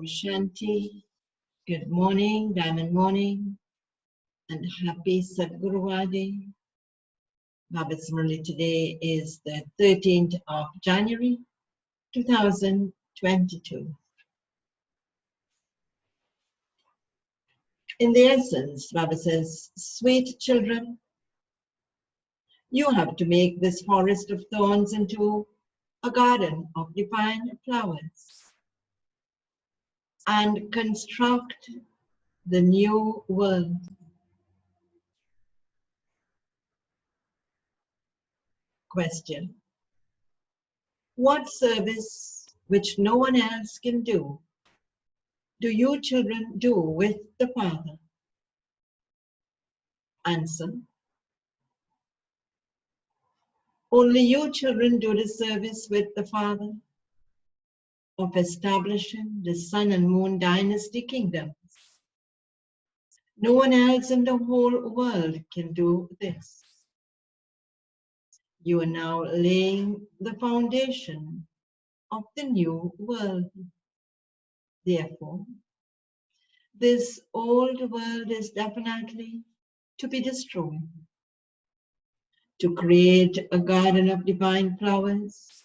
Shanti. Good morning, Diamond Morning, and happy Sadguruvadi. Baba's Murli today is the 13th of January, 2022. In the essence, Baba says, sweet children, you have to make this forest of thorns into a garden of divine flowers and construct the new world. Question: what service which no one else can do you children do with the Father? Answer: only you children do the service with the Father of establishing the Sun and Moon dynasty kingdoms. No one else in the whole world can do this. You are now laying the foundation of the new world. Therefore, this old world is definitely to be destroyed. To create a garden of divine flowers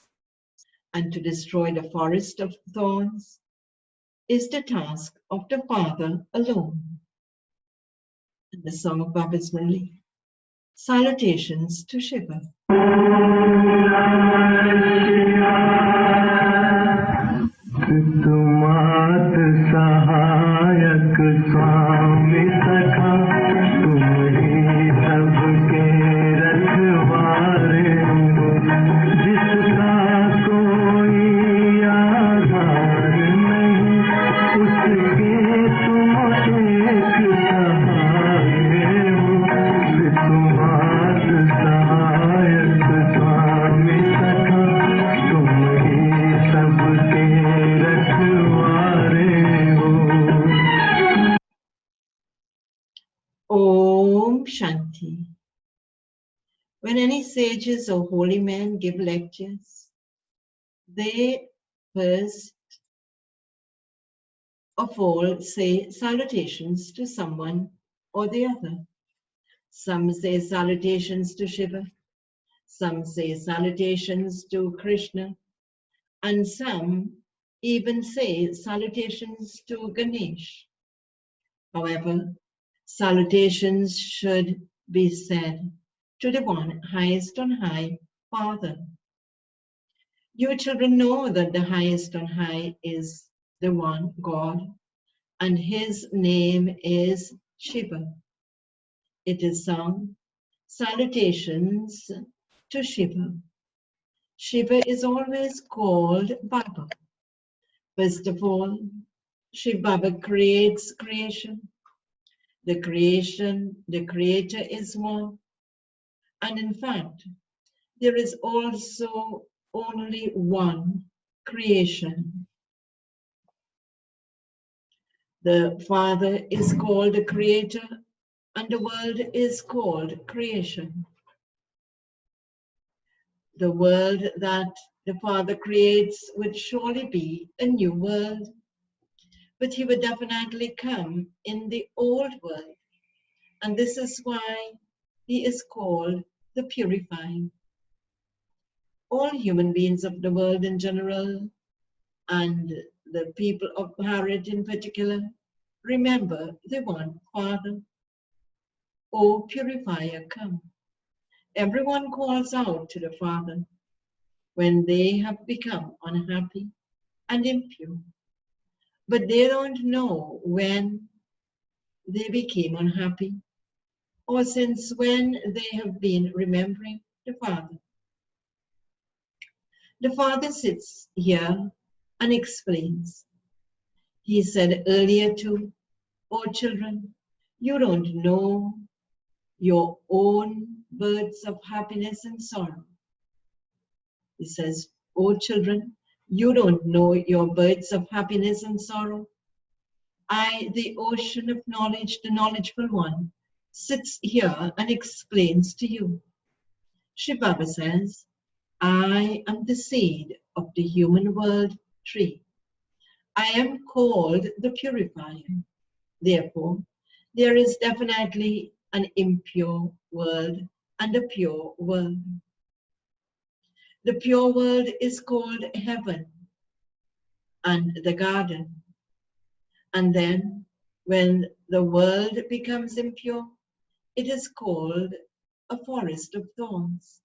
and to destroy the forest of thorns is the task of the Father alone. And the song of Baba's Murli. Salutations to Shiva. तुमात सहायक स्वामी सखा तुम ही सबके रखवारे हो जिसका कोई आधार नहीं उसके तुम एक सहारे हो तुमात सहायक स्वामी सखा तुम ही सबके Om Shanti. When any sages or holy men give lectures, they first of all say salutations to someone or the other. Some say salutations to Shiva, some say salutations to Krishna, and some even say salutations to Ganesh. However, salutations should be said to the one highest on high, Father. You children know that the highest on high is the one God, and his name is Shiva. It is sung, salutations to Shiva. Shiva is always called Baba. First of all, Shiva Baba creates creation. The creator is one. And in fact, there is also only one creation. The Father is called the creator, and the world is called creation. The world that the Father creates would surely be a new world, but he would definitely come in the old world, and this is why he is called the purifying. All human beings of the world in general, and the people of Bharat in particular, remember the one Father. O purifier, come. Everyone calls out to the Father when they have become unhappy and impure. But they don't know when they became unhappy or since when they have been remembering the Father. The Father sits here and explains. He said earlier too, "O children, you don't know your own births of happiness and sorrow." He says, "O children, you don't know your births of happiness and sorrow. I, the ocean of knowledge, the knowledgeable one, sits here and explains to you." Shiva Baba says, "I am the seed of the human world tree. I am called the purifier. Therefore, there is definitely an impure world and a pure world. The pure world is called heaven and the garden. And then, when the world becomes impure, it is called a forest of thorns.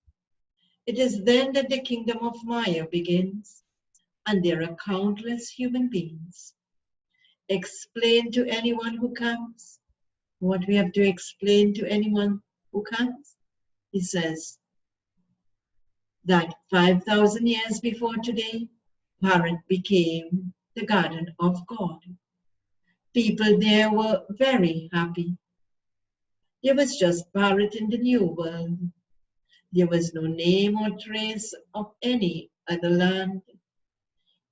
It is then that the kingdom of Maya begins, and there are countless human beings. Explain to anyone who comes what we have to explain to anyone who comes. He says that 5,000 years before today, Bharat became the garden of God. People there were very happy. There was just Bharat in the new world. There was no name or trace of any other land.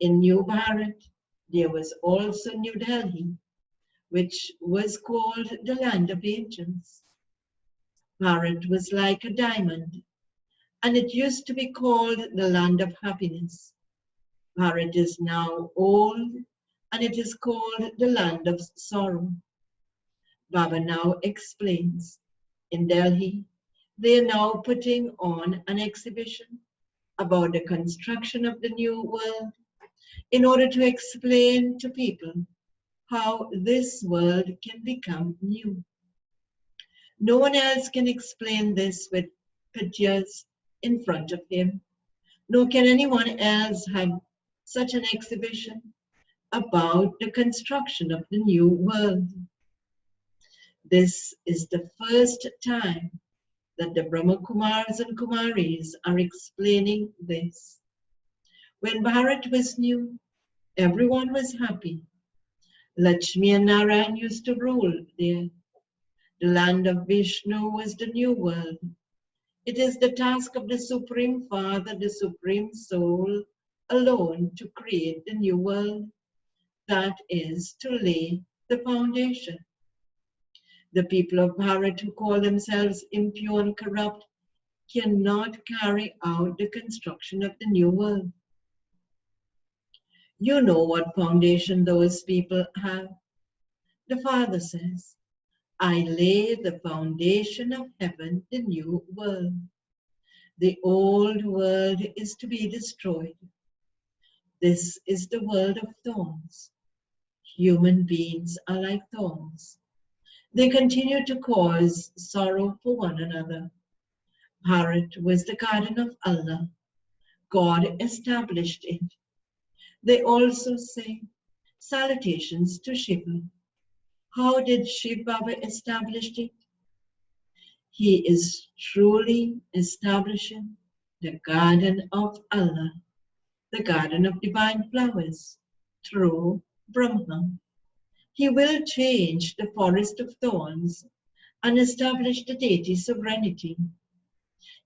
In New Bharat, there was also New Delhi, which was called the land of angels. Bharat was like a diamond, and it used to be called the land of happiness. Bharat is now old, and it is called the land of sorrow. Baba now explains. In Delhi, they are now putting on an exhibition about the construction of the new world in order to explain to people how this world can become new. No one else can explain this with pictures in front of him, nor can anyone else have such an exhibition about the construction of the new world. This is the first time that the Brahma Kumars and Kumaris are explaining this. When Bharat was new, everyone was happy. Lakshmi and Narayan used to rule there. The land of Vishnu was the new world. It is the task of the Supreme Father, the Supreme Soul, alone to create the new world. That is to lay the foundation. The people of Bharat who call themselves impure and corrupt cannot carry out the construction of the new world. You know what foundation those people have. The Father says, I lay the foundation of heaven, the new world. The old world is to be destroyed. This is the world of thorns. Human beings are like thorns. They continue to cause sorrow for one another. Bharat was the garden of Allah. God established it. They also say salutations to Shiva. How did Shiv Baba establish it? He is truly establishing the garden of Allah, the garden of divine flowers, through Brahma. He will change the forest of thorns and establish the deity sovereignty.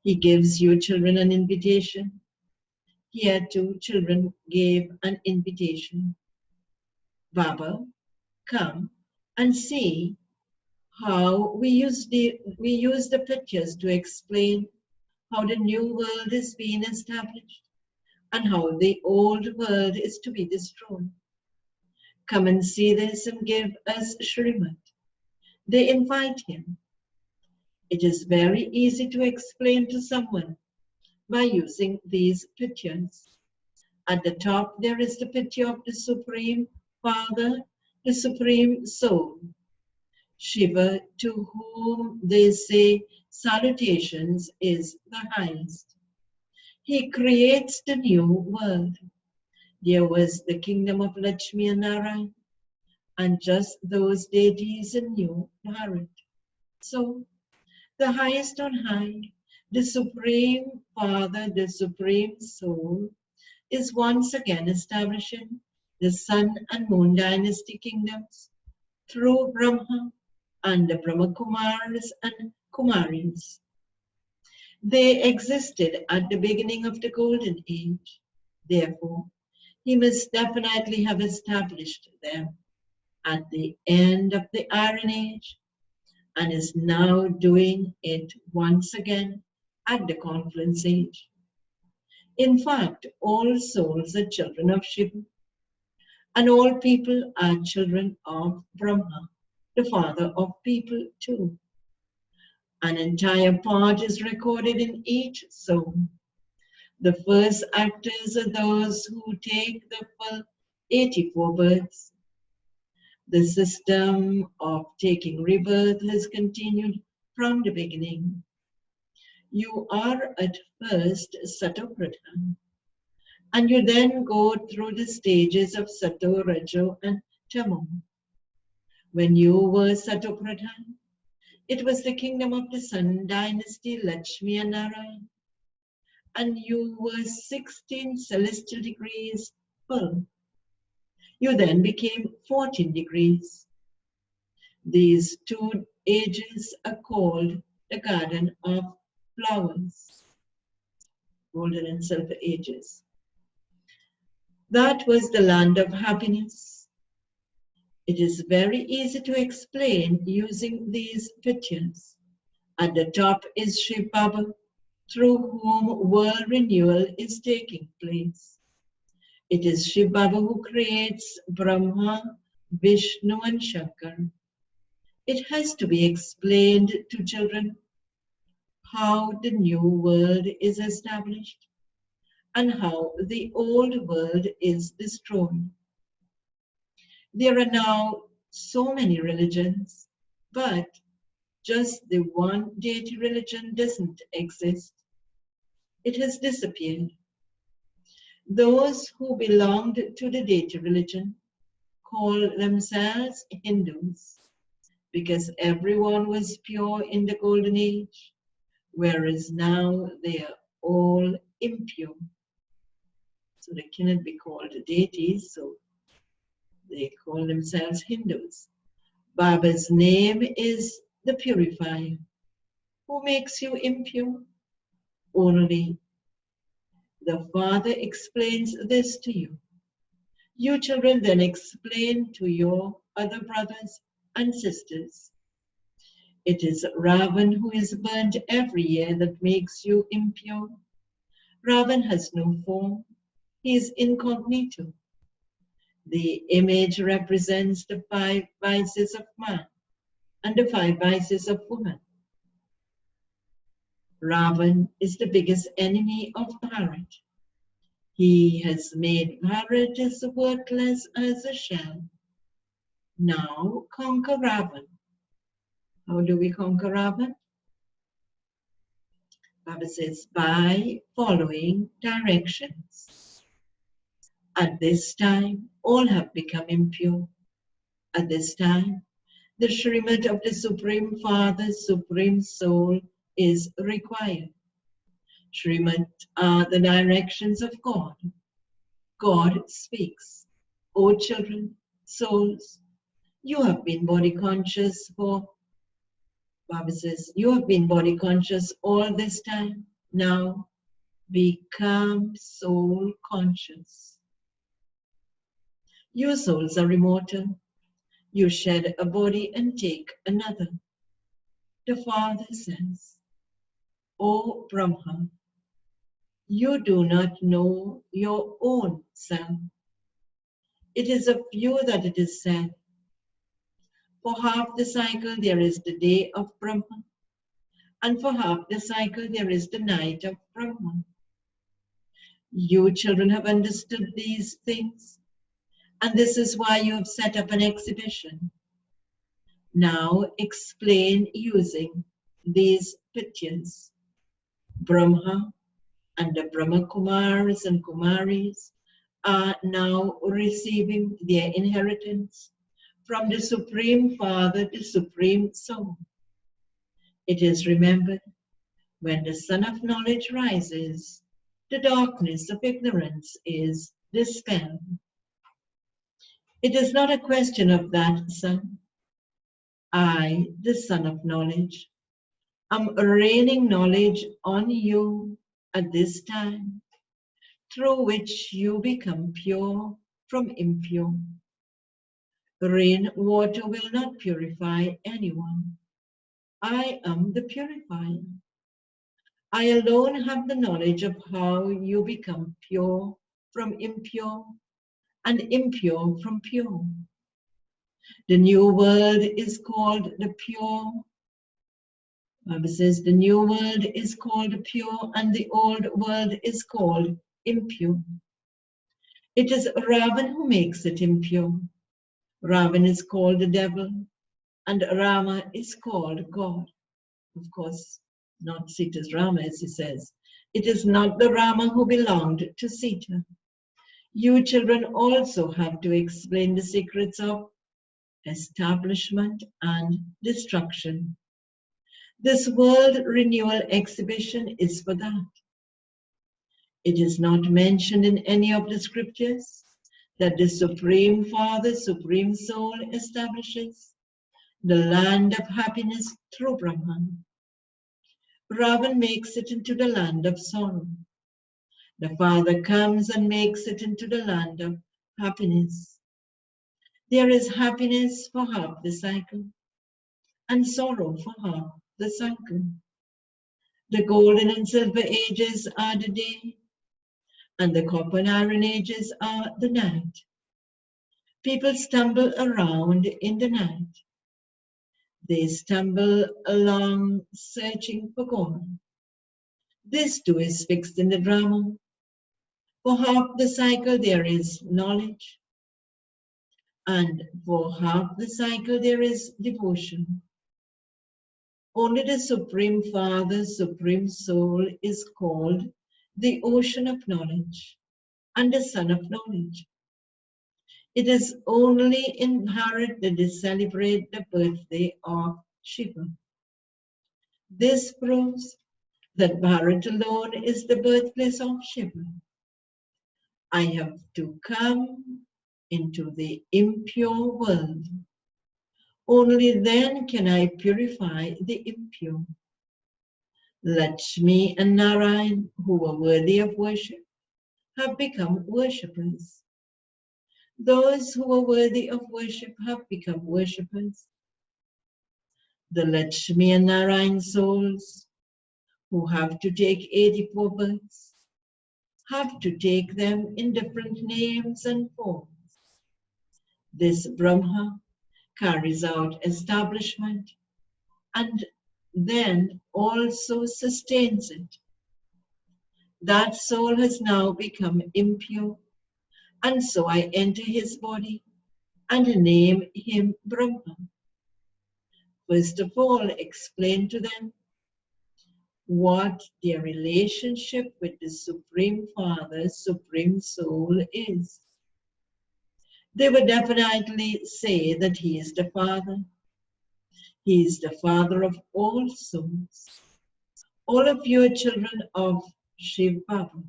He gives you children an invitation. Here too, children gave an invitation. Baba, come and see how we use the pictures to explain how the new world is being established and how the old world is to be destroyed. Come and see this and give us Shrimad. They invite him. It is very easy to explain to someone by using these pictures. At the top, there is the picture of the Supreme Father, the Supreme Soul. Shiva, to whom they say salutations, is the highest. He creates the new world. There was the kingdom of Lakshmi and Narayan, and just those deities in New Bharat. So, the highest on high, the Supreme Father, the Supreme Soul, is once again establishing the Sun and Moon dynasty kingdoms through Brahma and the Brahma Kumars and Kumaris. They existed at the beginning of the Golden Age. Therefore, he must definitely have established them at the end of the Iron Age and is now doing it once again at the Confluence Age. In fact, all souls are children of Shiva. And all people are children of Brahma, the father of people too. An entire part is recorded in each soul. The first actors are those who take the full 84 births. The system of taking rebirth has continued from the beginning. You are at first Satopradhan, and you then go through the stages of Sato, Rajo, and Tamo. When you were Satopradhan, it was the kingdom of the Sun dynasty, Lakshmi and Narayan, and you were 16 celestial degrees full. You then became 14 degrees. These two ages are called the Garden of Flowers, golden and silver ages. That was the land of happiness. It is very easy to explain using these pictures. At the top is Shiv Baba, through whom world renewal is taking place. It is Shiv Baba who creates Brahma, Vishnu and Shankar. It has to be explained to children how the new world is established and how the old world is destroyed. There are now so many religions, but just the one deity religion doesn't exist. It has disappeared. Those who belonged to the deity religion call themselves Hindus because everyone was pure in the golden age, whereas now they are all impure. So they cannot be called deities, so they call themselves Hindus. Baba's name is the purifier. Who makes you impure? Only the Father explains this to you. You children then explain to your other brothers and sisters. It is Ravan who is burnt every year that makes you impure. Ravan has no form. He is incognito. The image represents the 5 vices of man and the 5 vices of woman. Ravan is the biggest enemy of Bharat. He has made Bharat as worthless as a shell. Now conquer Ravan. How do we conquer Ravan? Baba says, by following directions. At this time, all have become impure. At this time, the Srimad of the Supreme Father, Supreme Soul is required. Srimad are the directions of God. God speaks. O children, souls, you have been body conscious for, Baba says, you have been body conscious all this time. Now become soul conscious. Your souls are immortal. You shed a body and take another. The Father says, O Brahma, you do not know your own self. It is of you that it is said, for half the cycle there is the day of Brahma, and for half the cycle there is the night of Brahma. You children have understood these things, and this is why you have set up an exhibition. Now explain using these pictures. Brahma and the Brahma Kumars and Kumaris are now receiving their inheritance from the Supreme Father, the Supreme Soul. It is remembered, when the sun of knowledge rises, the darkness of ignorance is dispelled. It is not a question of that sun. I, the sun of knowledge, am raining knowledge on you at this time, through which you become pure from impure. Rain water will not purify anyone. I am the purifier. I alone have the knowledge of how you become pure from impure and impure from pure. The new world is called the pure. The Bible says the new world is called pure and the old world is called impure. It is Ravan who makes it impure. Ravan is called the devil and Rama is called God. Of course, not Sita's Rama, as he says. It is not the Rama who belonged to Sita. You children also have to explain the secrets of establishment and destruction. This world renewal exhibition is for that. It is not mentioned in any of the scriptures that the Supreme Father, Supreme Soul establishes the land of happiness through Brahman. Ravan makes it into the land of sorrow. The Father comes and makes it into the land of happiness. There is happiness for half the cycle and sorrow for half the cycle. The golden and silver ages are the day, and the copper and iron ages are the night. People stumble around in the night. They stumble along searching for God. This too is fixed in the drama. For half the cycle there is knowledge, and for half the cycle there is devotion. Only the Supreme Father, Supreme Soul is called the ocean of knowledge and the sun of knowledge. It is only in Bharat that they celebrate the birthday of Shiva. This proves that Bharat alone is the birthplace of Shiva. I have to come into the impure world. Only then can I purify the impure. Lakshmi and Narayan, who were worthy of worship, have become worshippers. Those who are worthy of worship have become worshippers. The Lakshmi and Narayan souls, who have to take 84 births, have to take them in different names and forms. This Brahma carries out establishment and then also sustains it. That soul has now become impure, and so I enter his body and name him Brahma. First of all, explain to them what their relationship with the Supreme Father, Supreme Soul is. They would definitely say that he is the Father. He is the Father of all souls. All of you are children of Shiv Baba.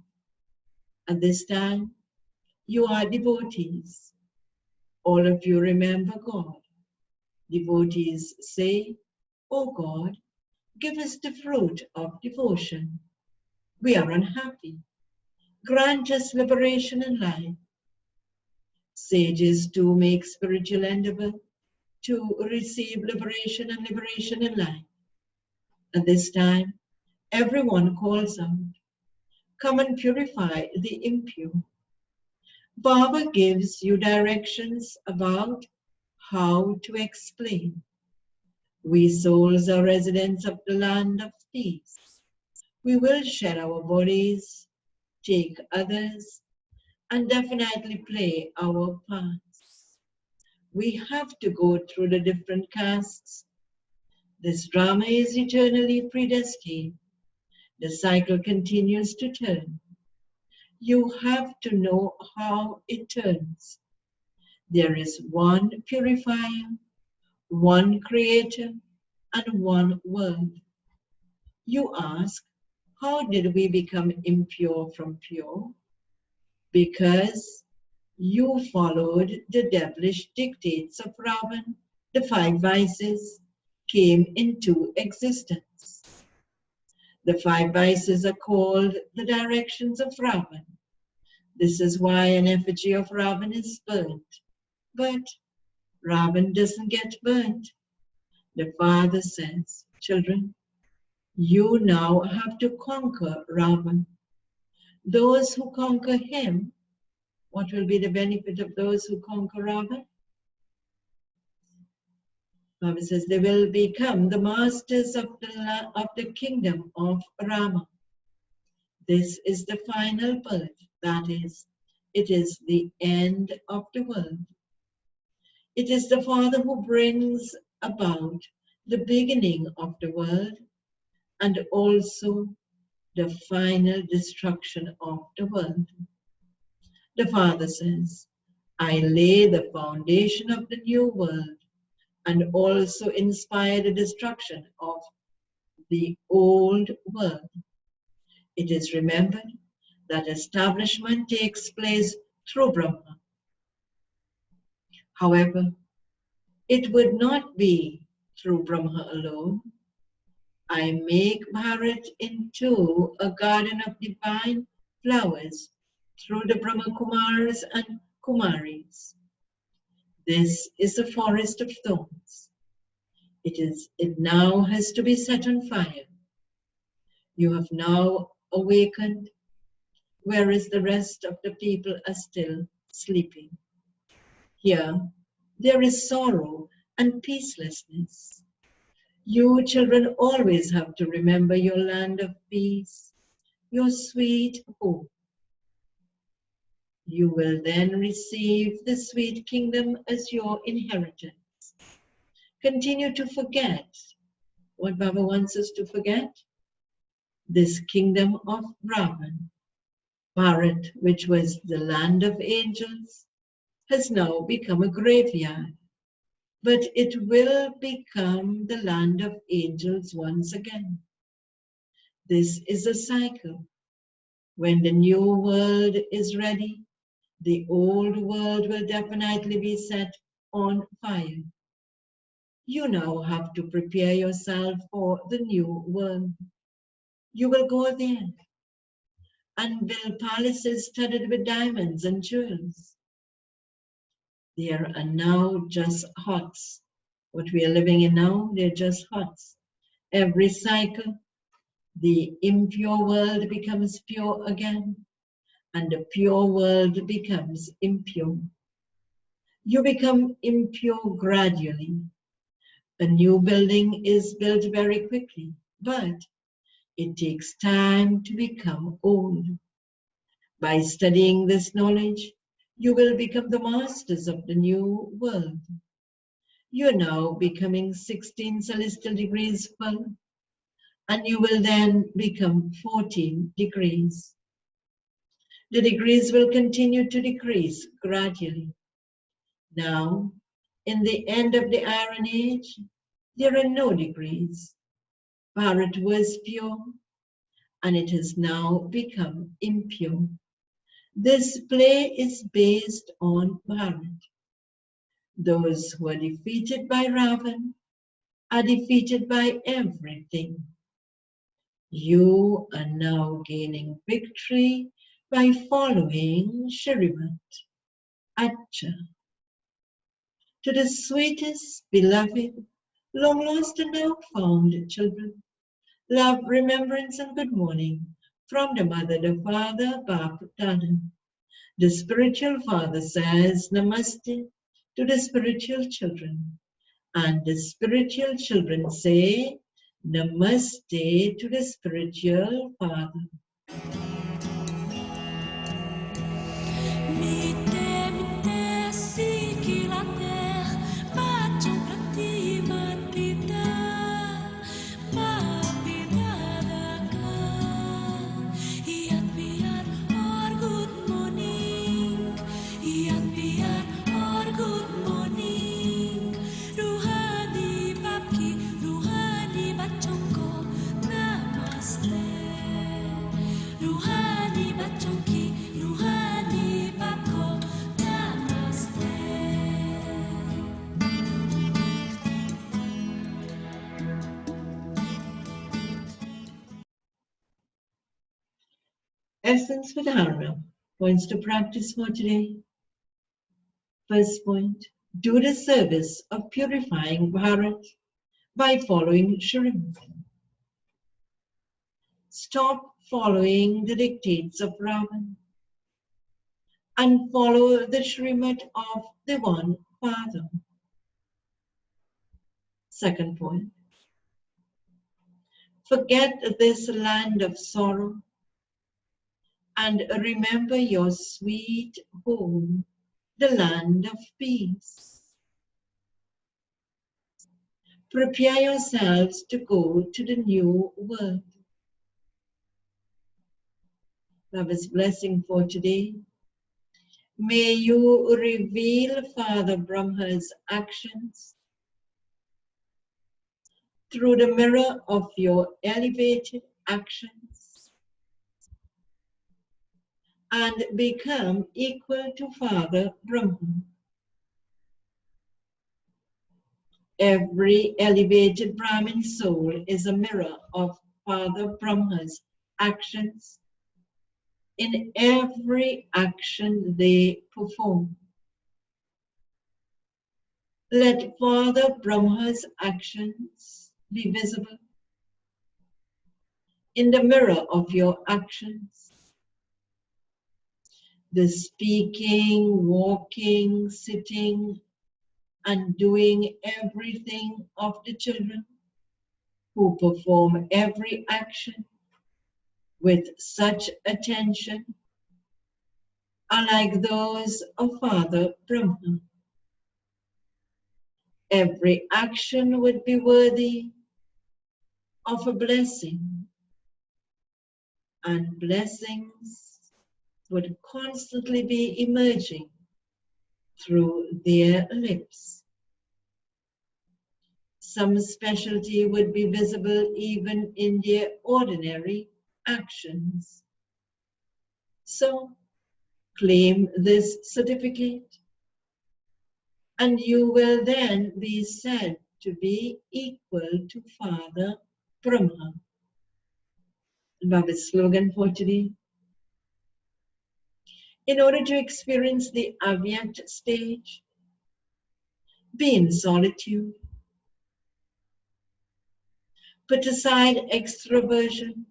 At this time, you are devotees. All of you remember God. Devotees say, "Oh God, give us the fruit of devotion. We are unhappy. Grant us liberation and life." Sages too make spiritual endeavor to receive liberation and liberation in life. At this time, everyone calls out, "Come and purify the impure." Baba gives you directions about how to explain. We souls are residents of the land of peace. We will shed our bodies, take others, and definitely play our parts. We have to go through the different castes. This drama is eternally predestined. The cycle continues to turn. You have to know how it turns. There is one purifier, one creator, and one world. You ask, how did we become impure from pure? Because you followed the devilish dictates of Ravan. The 5 vices came into existence. The 5 vices are called the directions of Ravan. This is why an effigy of Ravan is burnt. But Ravan doesn't get burnt. The Father says, "Children, you now have to conquer Ravan. Those who conquer him What will be the benefit of those who conquer Ravan? Bible says they will become the masters of the kingdom of Rama. This is the final birth. That is, it is the end of the world. It is the Father who brings about the beginning of the world and also the final destruction of the world. The Father says, I lay the foundation of the new world and also inspire the destruction of the old world. It is remembered that establishment takes place through Brahma. However, it would not be through Brahma alone. I make Bharat into a garden of divine flowers through the Brahma Kumars and Kumaris. This is a forest of thorns. It now has to be set on fire. You have now awakened, whereas the rest of the people are still sleeping. Here, there is sorrow and peacelessness. You children always have to remember your land of peace, your sweet home. You will then receive the sweet kingdom as your inheritance. Continue to forget what Baba wants us to forget. This kingdom of Ravan, Bharat, which was the land of angels, has now become a graveyard. But it will become the land of angels once again. This is a cycle. When the new world is ready, the old world will definitely be set on fire. You now have to prepare yourself for the new world. You will go there and build palaces studded with diamonds and jewels. There are now just huts. What we are living in now, they're just huts. Every cycle, the impure world becomes pure again, and the pure world becomes impure. You become impure gradually. A new building is built very quickly, but it takes time to become old. By studying this knowledge, you will become the masters of the new world. You are now becoming 16 celestial degrees full, and you will then become 14 degrees. The degrees will continue to decrease gradually. Now, in the end of the Iron Age, there are no degrees. Bharat was pure, and it has now become impure. This play is based on Bharat. Those who are defeated by Ravan are defeated by everything. You are now gaining victory by following Shrimat. Acha. To the sweetest, beloved, long lost and now found children, love, remembrance, and good morning from the mother, the father, Bap Dada. The spiritual father says Namaste to the spiritual children, and the spiritual children say Namaste to the spiritual father. Essence for Dharana. Points to practice for today. First point, do the service of purifying Bharat by following Shrimat. Stop following the dictates of Ravan. and follow the Srimad of the One Father. Second point, forget this land of sorrow and remember your sweet home, the land of peace. Prepare yourselves to go to the new world. Baba's blessing for today. May you reveal Father Brahma's actions through the mirror of your elevated actions and become equal to Father Brahma. Every elevated Brahmin soul is a mirror of Father Brahma's actions in every action they perform. Let Father Brahma's actions be visible in the mirror of your actions. The speaking, walking, sitting, and doing everything of the children who perform every action with such attention are like those of Father Brahma. Every action would be worthy of a blessing, and blessings would constantly be emerging through their lips. Some specialty would be visible even in their ordinary actions. So, claim this certificate, and you will then be said to be equal to Father Brahma. Baba's slogan for today. In order to experience the Avyakt stage, be in solitude. Put aside extroversion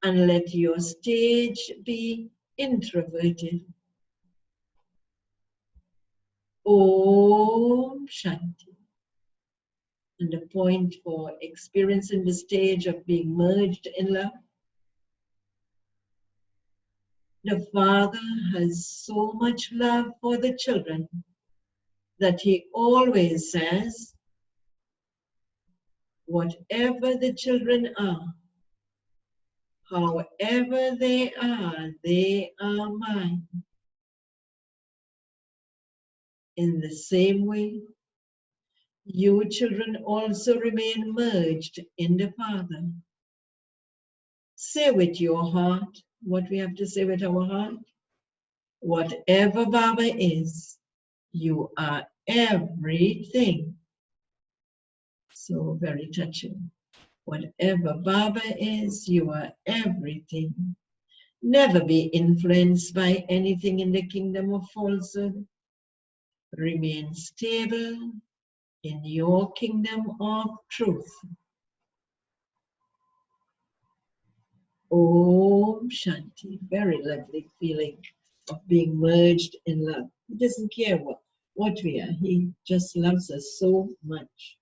and let your stage be introverted. Om Shanti. And the point for experiencing the stage of being merged in love. The Father has so much love for the children that He always says, whatever the children are, however they are mine. In the same way, you children also remain merged in the Father. Say with your heart what we have to say with our heart. Whatever Baba is, you are everything. So very touching. Whatever Baba is, you are everything. Never be influenced by anything in the kingdom of falsehood. Remain stable in your kingdom of truth. Om Shanti. Very lovely feeling of being merged in love. He doesn't care what we are. He just loves us so much.